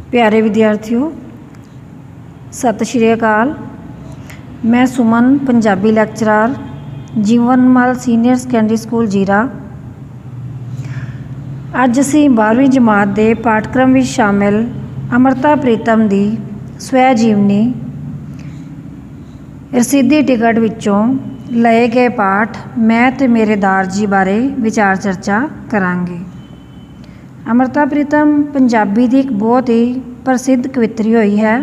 प्यारे विद्यार्थियों, सत श्री अकाल। मैं Suman, Punjabi lecturer, Jiwanmal senior secondary school Zira. अज असीं 12वीं जमात के पाठक्रम में शामिल अमृता प्रीतम की स्वै जीवनी रसीदी टिकट विचों लए गए पाठ मैं ते मेरे दार जी बारे विचार चर्चा करांगे। अमृता प्रीतम पंजाबी की एक बहुत ही प्रसिद्ध कवित्री हुई है।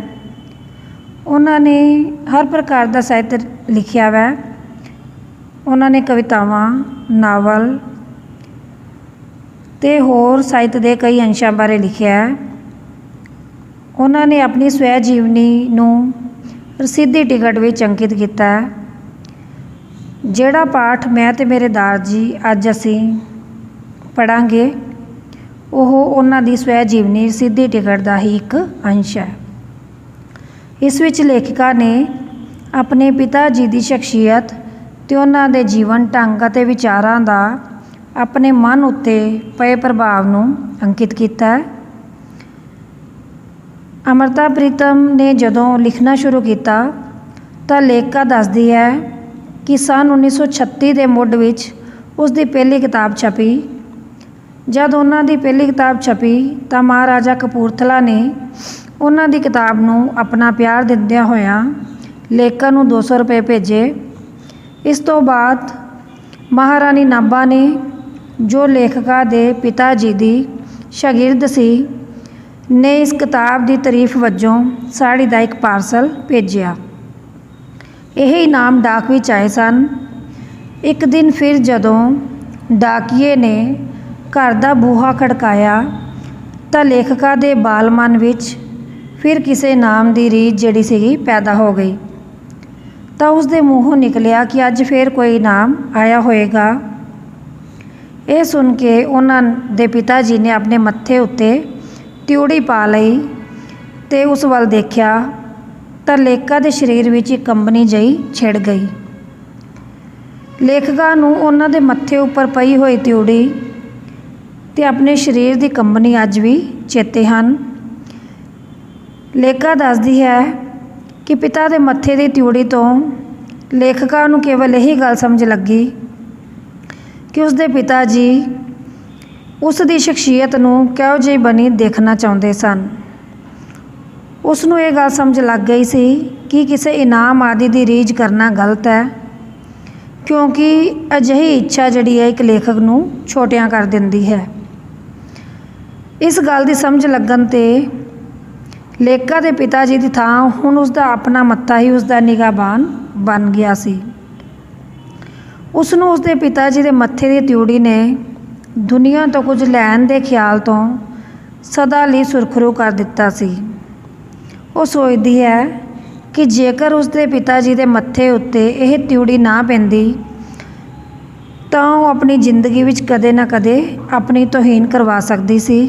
उन्होंने हर प्रकार का साहित्य लिखिया वै। उन्होंने कवितावां, नावल ते होर साहित्य के कई अंशां बारे लिखिया है। उन्होंने अपनी स्वै जीवनी नूं रसीदी टिकट विच अंकित किया है। जिहड़ा पाठ मैं ते मेरे दार जी अज असीं पढ़ांगे ਉਹ ਉਹਨਾਂ ਦੀ ਸਵੈ ਜੀਵਨੀ ਰਸੀਦੀ ਟਿਕਟ ਦਾ ਹੀ ਇੱਕ ਅੰਸ਼ ਹੈ। ਇਸ ਵਿੱਚ ਲੇਖਿਕਾ ਨੇ ਆਪਣੇ ਪਿਤਾ ਜੀ ਦੀ ਸ਼ਖਸੀਅਤ ਤੇ ਉਹਨਾਂ ਦੇ ਜੀਵਨ ਢੰਗ ਅਤੇ ਵਿਚਾਰਾਂ ਦਾ ਆਪਣੇ ਮਨ ਉੱਤੇ ਪਏ ਪ੍ਰਭਾਵ ਨੂੰ ਅੰਕਿਤ ਕੀਤਾ ਹੈ। ਅਮ੍ਰਿਤਾ ਪ੍ਰੀਤਮ ਨੇ ਜਦੋਂ ਲਿਖਣਾ ਸ਼ੁਰੂ ਕੀਤਾ ਤਾਂ ਲੇਖਿਕਾ ਦੱਸਦੀ ਹੈ ਕਿ ਸੰਨ 1936 ਦੇ ਮੁੱਢ ਵਿੱਚ ਉਸ ਦੀ ਪਹਿਲੀ ਕਿਤਾਬ ਛਪੀ। जब उन्होंने पहली किताब छपी तो महाराजा कपूरथला ने उन्होंने किताब नूं अपना प्यार दिंदिया होया लेखिका नूं 200 रुपए भेजे। इस तो बाद महारानी नाभा ने जो लेखिका दे पिता जी की शागिर्द सी ने इस किताब की तारीफ वजों साड़ी का एक पार्सल भेजिया। यह इनाम डाक विच आए सन। एक दिन फिर जदों डाकिए ने घर का बूहा खड़काया तो लेखिका के बाल मन विच फिर किसी नाम की रीझ जिहड़ी सीगी पैदा हो गई। तो उसके मूँहों निकलिया कि अज फिर कोई नाम आया होएगा। ये सुन के उन्होंने पिता जी ने अपने मत्थे उत्ते त्योड़ी पा लई ते उस वल देखिया तो लेखिका के शरीर विच एक कंबनी जही छिड़ गई। लेखिका नूं उन्हां दे मत्थे उपर पई होई त्योड़ी ते अपने शरीर की कंबनी अज भी चेते हैं। लेखिका दसदी है कि पिता के मत्थे की त्योड़ी तो लेखिका नूं केवल यही गल समझ लगी कि उसके पिता जी उसकी शख्सियत नूं किहो जी बनी देखना चाहते सन। उसनूं ये गल समझ लग गई सी कि किसी इनाम आदि की रीझ करना गलत है, क्योंकि अजिही इच्छा जिहड़ी है एक लेखक नूं छोटियां कर दिंदी है। इस गल की समझ लगन ते लेखिका के पिता जी की थां हुण उसका अपना मत्था ही उसका निगाहबान बन गया सी। उसनूं उसके पिता जी के मत्थे की त्योड़ी ने दुनिया तो कुछ लैण के ख्याल तो सदा लई सुरखरू कर दिता सी। वो सोचती है कि जेकर उसके पिता जी के मत्थे उत्ते यह त्योड़ी ना पैंदी तो वो अपनी जिंदगी विच कदे ना कदे अपनी तौहीन करवा सकती सी।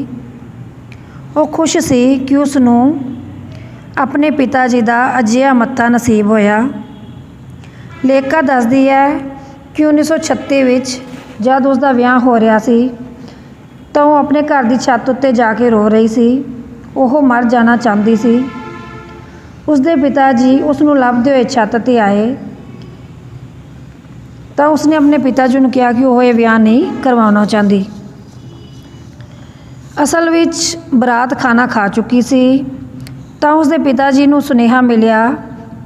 वो खुश सी कि उसनूं अपने पिता जी का अजिहा मत्था नसीब होया। लेखिका दसदी है कि 1936 विच जब उसका विआह हो रहा सी तो वो अपने घर की छत उत्ते जाके रो रही सी। वो मर जाना चाहती सी। उसके पिता जी उसनूं लभदे हुए छत ते आए तो उसने अपने पिता जी ने कहा कि वह यह विआह नहीं करवाना चाहती। असल विच बरात खाना खा चुकी सी तो उसके पिता जी नूं सुनेहा मिलिया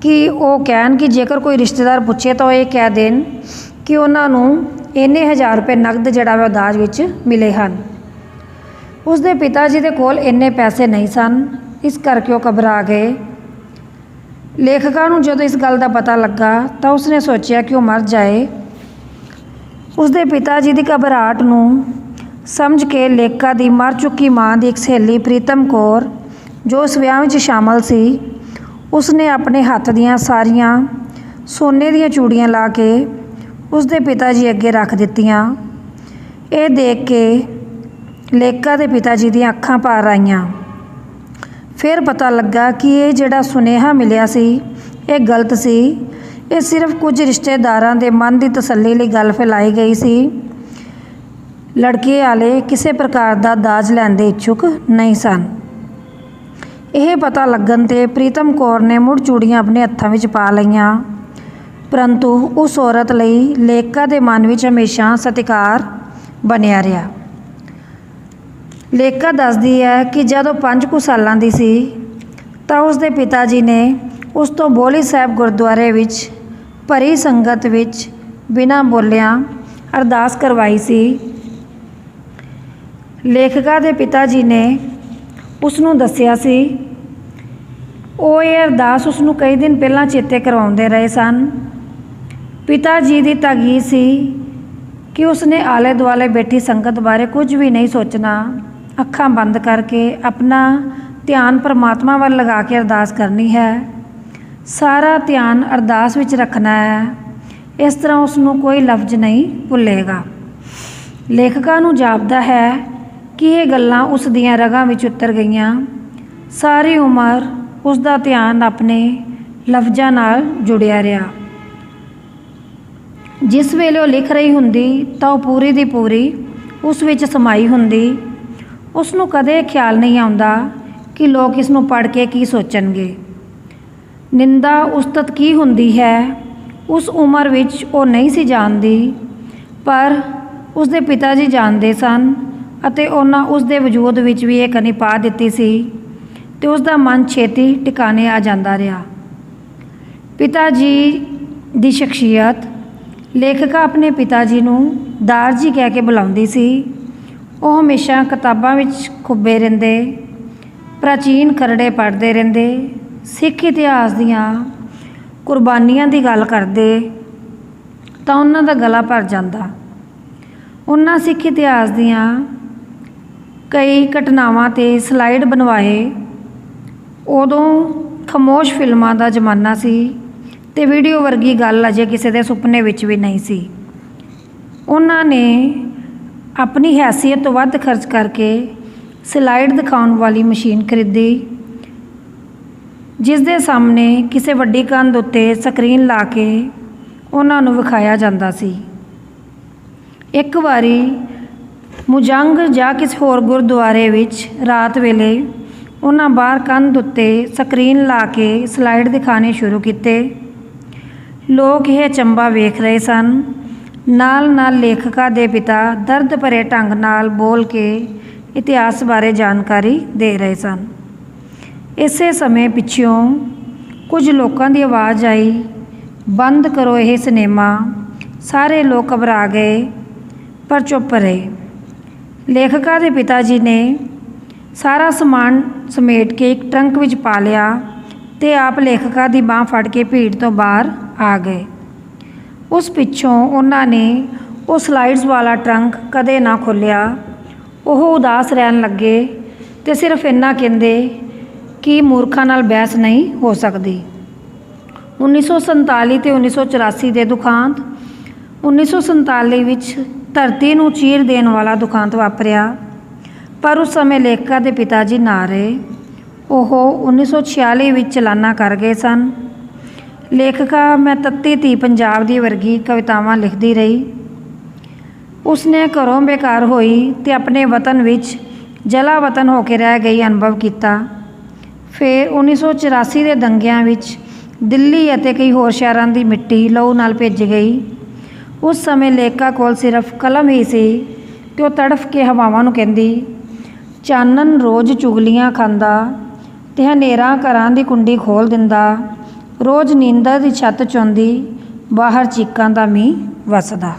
कि वो कहन कि जेकर कोई रिश्तेदार पूछे तो ये कह देन कि उन्होंने इन्ने 1000 रुपये नकद जिहड़ा वा दाज विच मिले हैं। उसके पिता जी के कोल इन्ने पैसे नहीं सन, इस करके वो घबरा गए। लेखिका नूं जदों इस गल का पता लगा तो उसने सोचा कि वह मर जाए। उसके पिता जी की घबराहट नूं समझ के लेखिका की मर चुकी माँ की एक सहेली प्रीतम कौर जो उस विआह में शामिल सी उसने अपने हत्थ दियाँ सारियां सोने दियां चूड़ियाँ ला के उसके पिता जी अगे रख दित्तियां। ये देख के लेखिका के पिता जी दी अखां भर आईयां। फिर पता लगा कि ये जिहड़ा सुनेहा मिलिया सी ये गलत सी। ये सिर्फ कुछ रिश्तेदारां दे मन की तसल्ली लई गल फैलाई गई सी। लड़के वाले किसी प्रकार का दाज लैण दे इच्छुक नहीं सन। ਇਹ ਪਤਾ ਲੱਗਣ 'ਤੇ ਪ੍ਰੀਤਮ ਕੌਰ ਨੇ ਮੁੜ ਚੂੜੀਆਂ ਆਪਣੇ ਹੱਥਾਂ ਵਿੱਚ ਪਾ ਲਈਆਂ, ਪਰੰਤੂ ਉਸ ਔਰਤ ਲਈ ਲੇਖਕਾ ਦੇ ਮਨ ਵਿੱਚ ਹਮੇਸ਼ਾ ਸਤਿਕਾਰ ਬਣਿਆ ਰਿਹਾ। ਲੇਖਕਾ ਦੱਸਦੀ ਹੈ ਕਿ ਜਦੋਂ 5 ਕੁ ਸਾਲਾਂ ਦੀ ਸੀ ਤਾਂ ਉਸ ਦੇ ਪਿਤਾ ਜੀ ਨੇ ਉਸ ਤੋਂ ਬੋਲੀ ਸਾਹਿਬ ਗੁਰਦੁਆਰੇ ਵਿੱਚ ਭਰੀ ਸੰਗਤ ਵਿੱਚ ਬਿਨਾਂ ਬੋਲਿਆਂ ਅਰਦਾਸ ਕਰਵਾਈ ਸੀ। ਲੇਖਕਾ ਦੇ ਪਿਤਾ ਜੀ ਨੇ ਉਸ ਨੂੰ ਦੱਸਿਆ ਸੀ। ਉਹ ਇਹ ਅਰਦਾਸ ਉਸ ਨੂੰ ਕਈ ਦਿਨ ਪਹਿਲਾਂ ਚੇਤੇ ਕਰਵਾਉਂਦੇ ਰਹੇ ਸਨ। ਪਿਤਾ ਜੀ ਦੀ ਤਾਕੀਦ ਸੀ ਕਿ ਉਸਨੇ ਆਲੇ ਦੁਆਲੇ ਬੈਠੀ ਸੰਗਤ ਬਾਰੇ ਕੁਝ ਵੀ ਨਹੀਂ ਸੋਚਣਾ, ਅੱਖਾਂ ਬੰਦ ਕਰਕੇ ਆਪਣਾ ਧਿਆਨ ਪਰਮਾਤਮਾ ਵੱਲ ਲਗਾ ਕੇ ਅਰਦਾਸ ਕਰਨੀ ਹੈ, ਸਾਰਾ ਧਿਆਨ ਅਰਦਾਸ ਵਿੱਚ ਰੱਖਣਾ ਹੈ। ਇਸ ਤਰ੍ਹਾਂ ਉਸ ਨੂੰ ਕੋਈ ਲਫ਼ਜ਼ ਨਹੀਂ ਭੁੱਲੇਗਾ। ਲੇਖਕਾ ਨੂੰ ਜਾਪਦਾ ਹੈ ਕਿ ਇਹ ਗੱਲਾਂ ਉਸ ਦੀਆਂ ਰਗਾਂ ਵਿੱਚ ਉਤਰ ਗਈਆਂ। ਸਾਰੀ ਉਮਰ ਉਸ ਦਾ ਧਿਆਨ ਆਪਣੇ ਲਫ਼ਜ਼ਾਂ ਨਾਲ ਜੁੜਿਆ ਰਿਹਾ। ਜਿਸ ਵੇਲੇ ਉਹ ਲਿਖ ਰਹੀ ਹੁੰਦੀ ਤਾਂ ਉਹ ਪੂਰੀ ਦੀ ਪੂਰੀ ਉਸ ਵਿੱਚ ਸਮਾਈ ਹੁੰਦੀ। ਉਸ ਨੂੰ ਕਦੇ ਖਿਆਲ ਨਹੀਂ ਆਉਂਦਾ ਕਿ ਲੋਕ ਇਸ ਨੂੰ ਪੜ੍ਹ ਕੇ ਕੀ ਸੋਚਣਗੇ। ਨਿੰਦਾ ਉਸਤਤ ਕੀ ਹੁੰਦੀ ਹੈ ਉਸ ਉਮਰ ਵਿੱਚ ਉਹ ਨਹੀਂ ਸੀ ਜਾਣਦੀ, ਪਰ ਉਸ ਦੇ ਪਿਤਾ ਜੀ ਜਾਣਦੇ ਸਨ ਅਤੇ ਉਹਨਾਂ ਉਸ ਦੇ ਵਜੂਦ ਵਿੱਚ ਵੀ ਇਹ ਕਣੀ ਪਾ ਦਿੱਤੀ ਸੀ ਅਤੇ ਉਸ ਦਾ ਮਨ ਛੇਤੀ ਟਿਕਾਣੇ ਆ ਜਾਂਦਾ ਰਿਹਾ। ਪਿਤਾ ਜੀ ਦੀ ਸ਼ਖਸੀਅਤ। ਲੇਖਕਾ ਆਪਣੇ ਪਿਤਾ ਜੀ ਨੂੰ ਦਾਰ ਜੀ ਕਹਿ ਕੇ ਬੁਲਾਉਂਦੀ ਸੀ। ਉਹ ਹਮੇਸ਼ਾ ਕਿਤਾਬਾਂ ਵਿੱਚ ਖੁੱਬੇ ਰਹਿੰਦੇ, ਪ੍ਰਾਚੀਨ ਖਰੜੇ ਪੜ੍ਹਦੇ ਰਹਿੰਦੇ, ਸਿੱਖ ਇਤਿਹਾਸ ਦੀਆਂ ਕੁਰਬਾਨੀਆਂ ਦੀ ਗੱਲ ਕਰਦੇ ਤਾਂ ਉਹਨਾਂ ਦਾ ਗਲਾ ਭਰ ਜਾਂਦਾ। ਉਹਨਾਂ ਸਿੱਖ ਇਤਿਹਾਸ ਦੀਆਂ ਕਈ ਘਟਨਾਵਾਂ 'ਤੇ ਸਲਾਈਡ ਬਣਵਾਏ। ਉਦੋਂ ਖਾਮੋਸ਼ ਫਿਲਮਾਂ ਦਾ ਜ਼ਮਾਨਾ ਸੀ ਅਤੇ ਵੀਡੀਓ ਵਰਗੀ ਗੱਲ ਅਜੇ ਕਿਸੇ ਦੇ ਸੁਪਨੇ ਵਿੱਚ ਵੀ ਨਹੀਂ ਸੀ। ਉਹਨਾਂ ਨੇ ਆਪਣੀ ਹੈਸੀਅਤ ਤੋਂ ਵੱਧ ਖਰਚ ਕਰਕੇ ਸਲਾਈਡ ਦਿਖਾਉਣ ਵਾਲੀ ਮਸ਼ੀਨ ਖਰੀਦੀ, ਜਿਸ ਦੇ ਸਾਹਮਣੇ ਕਿਸੇ ਵੱਡੀ ਕੰਧ ਉੱਤੇ ਸਕਰੀਨ ਲਾ ਕੇ ਉਹਨਾਂ ਨੂੰ ਵਿਖਾਇਆ ਜਾਂਦਾ ਸੀ। ਇੱਕ ਵਾਰੀ ਮੁਜੰਗ ਜਾਂ ਕਿਸੇ ਹੋਰ ਗੁਰਦੁਆਰੇ ਵਿੱਚ ਰਾਤ ਵੇਲੇ ਉਹਨਾਂ ਬਾਹਰ ਕੰਧ ਉੱਤੇ ਸਕਰੀਨ ਲਾ ਕੇ ਸਲਾਈਡ ਦਿਖਾਉਣੇ ਸ਼ੁਰੂ ਕੀਤੇ। ਲੋਕ ਇਹ ਅਚੰਭਾ ਵੇਖ ਰਹੇ ਸਨ। ਨਾਲ ਨਾਲ ਲੇਖਕਾ ਦੇ ਪਿਤਾ ਦਰਦ ਭਰੇ ਢੰਗ ਨਾਲ ਬੋਲ ਕੇ ਇਤਿਹਾਸ ਬਾਰੇ ਜਾਣਕਾਰੀ ਦੇ ਰਹੇ ਸਨ। ਇਸੇ ਸਮੇਂ ਪਿੱਛੋਂ ਕੁਝ ਲੋਕਾਂ ਦੀ ਆਵਾਜ਼ ਆਈ, ਬੰਦ ਕਰੋ ਇਹ ਸਿਨੇਮਾ। ਸਾਰੇ ਲੋਕ ਘਬਰਾ ਗਏ ਪਰ ਚੁੱਪ ਰਹੇ। ਲੇਖਕਾ ਦੇ ਪਿਤਾ ਜੀ ਨੇ ਸਾਰਾ ਸਮਾਨ ਸਮੇਟ ਕੇ ਇੱਕ ਟਰੰਕ ਵਿੱਚ ਪਾ ਲਿਆ ਅਤੇ ਆਪ ਲੇਖਕਾ ਦੀ ਬਾਂਹ ਫੜ ਕੇ ਭੀੜ ਤੋਂ ਬਾਹਰ ਆ ਗਏ। ਉਸ ਪਿੱਛੋਂ ਉਹਨਾਂ ਨੇ ਉਹ ਸਲਾਈਡਸ ਵਾਲਾ ਟਰੰਕ ਕਦੇ ਨਾ ਖੋਲ੍ਹਿਆ। ਉਹ ਉਦਾਸ ਰਹਿਣ ਲੱਗੇ ਅਤੇ ਸਿਰਫ ਇੰਨਾ ਕਹਿੰਦੇ ਕਿ ਮੂਰਖਾਂ ਨਾਲ ਬਹਿਸ ਨਹੀਂ ਹੋ ਸਕਦੀ। 1947 ਅਤੇ 1984 ਦੇ ਦੁਖਾਂਤ। 1947 ਵਿੱਚ ਧਰਤੀ ਨੂੰ ਚੀਰ ਦੇਣ ਵਾਲਾ ਦੁਖਾਂਤ ਵਾਪਰਿਆ, ਪਰ ਉਸ ਸਮੇਂ ਲੇਖਕਾ ਦੇ ਪਿਤਾ ਜੀ ਨਾ ਰਹੇ। ਉਹ 1946 ਵਿੱਚ ਚਲਾਨਾ ਕਰ ਗਏ ਸਨ। ਲੇਖਕਾ ਮੈਂ ਤੱਤੀ ਧੀ ਪੰਜਾਬ ਦੀ ਵਰਗੀ ਕਵਿਤਾਵਾਂ ਲਿਖਦੀ ਰਹੀ। ਉਸਨੇ ਘਰੋਂ ਬੇਕਾਰ ਹੋਈ ਅਤੇ ਆਪਣੇ ਵਤਨ ਵਿੱਚ ਜਲਾ ਵਤਨ ਹੋ ਕੇ ਰਹਿ ਗਈ ਅਨੁਭਵ ਕੀਤਾ। ਫਿਰ 1984 ਦੇ ਦੰਗਿਆਂ ਵਿੱਚ ਦਿੱਲੀ ਅਤੇ ਕਈ ਹੋਰ ਸ਼ਹਿਰਾਂ ਦੀ ਮਿੱਟੀ ਲਹੂ ਨਾਲ ਭਿੱਜ ਗਈ। ਉਸ ਸਮੇਂ ਲੇਖਕਾ ਕੋਲ ਸਿਰਫ ਕਲਮ ਹੀ ਸੀ ਅਤੇ ਉਹ ਤੜਫ ਕੇ ਹਵਾਵਾਂ ਨੂੰ ਕਹਿੰਦੀ, ਚਾਨਣ ਰੋਜ਼ ਚੁਗਲੀਆਂ ਖਾਂਦਾ ਅਤੇ ਹਨੇਰਾ ਘਰਾਂ ਦੀ ਕੁੰਡੀ ਖੋਲ੍ਹ ਦਿੰਦਾ, ਰੋਜ਼ ਨੀਂਦਰ ਦੀ ਛੱਤ ਚੌਂਦੀ, ਬਾਹਰ ਚੀਕਾਂ ਦਾ ਮੀਂਹ ਵਸਦਾ।